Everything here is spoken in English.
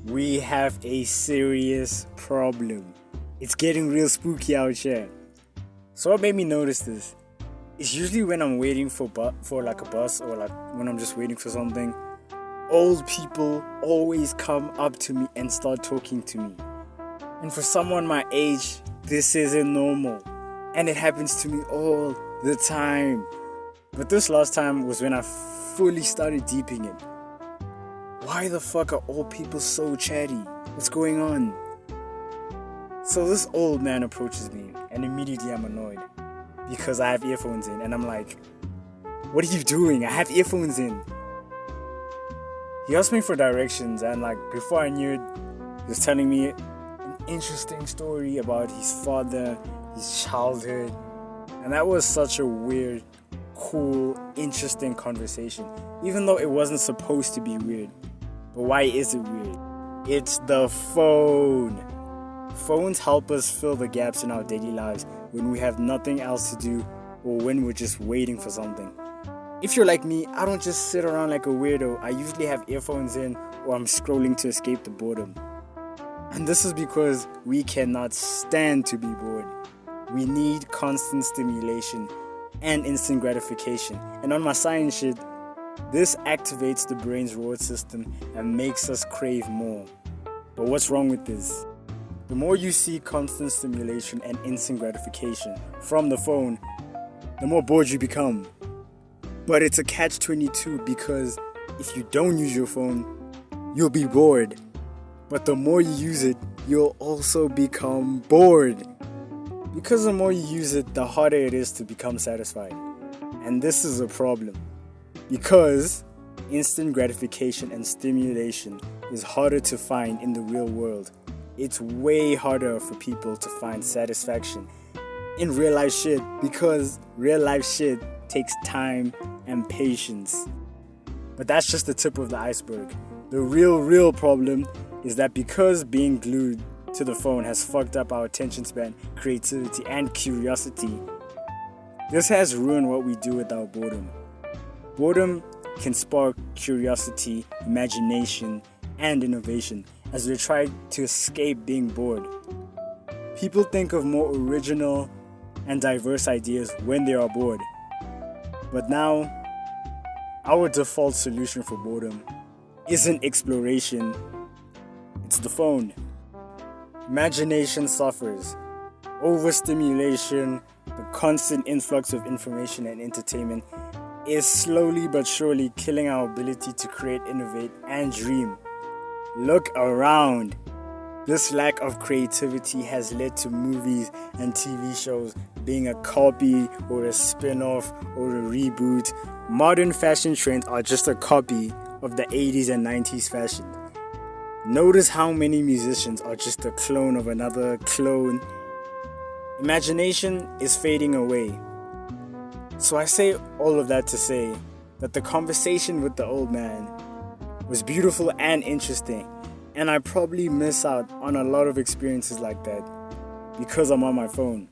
we have a serious problem. It's getting real spooky out here. So what made me notice this? It's usually when I'm waiting for like a bus, or like when I'm just waiting for something. Old people always come up to me and start talking to me. And for someone my age, this isn't normal. And it happens to me all the time. But this last time was when I fully started deeping it. Why the fuck are old people so chatty? What's going on? So this old man approaches me, and immediately I'm annoyed because I have earphones in, and I'm like, what are you doing? I have earphones in. He asked me for directions, and like before I knew it, he was telling me an interesting story about his father, his childhood, and that was such a weird, cool, interesting conversation, even though it wasn't supposed to be weird. But why is it weird? It's the phone. Phones help us fill the gaps in our daily lives when we have nothing else to do, or when we're just waiting for something. If you're like me, I don't just sit around like a weirdo. I usually have earphones in, or I'm scrolling to escape the boredom. And this is because we cannot stand to be bored. We need constant stimulation and instant gratification. And on my science shit, this activates the brain's reward system and makes us crave more. But what's wrong with this? The more you see constant stimulation and instant gratification from the phone, the more bored you become. But it's a catch-22, because if you don't use your phone, you'll be bored. But the more you use it, you'll also become bored. Because the more you use it, the harder it is to become satisfied. And this is a problem. Because instant gratification and stimulation is harder to find in the real world. It's way harder for people to find satisfaction in real life shit, because real life shit takes time and patience. But that's just the tip of the iceberg. The real problem is that because being glued to the phone has fucked up our attention span, creativity, and curiosity, this has ruined what we do with our boredom. Boredom can spark curiosity, imagination, and innovation as we try to escape being bored. People think of more original and diverse ideas when they are bored. But now, our default solution for boredom isn't exploration, it's the phone. Imagination suffers. Overstimulation, the constant influx of information and entertainment, is slowly but surely killing our ability to create, innovate, and dream. Look around. This lack of creativity has led to movies and TV shows being a copy or a spin-off or a reboot. Modern fashion trends are just a copy of the 80s and 90s fashion. Notice how many musicians are just a clone of another clone. Imagination is fading away. So I say all of that to say that the conversation with the old man was beautiful and interesting, and I probably miss out on a lot of experiences like that because I'm on my phone.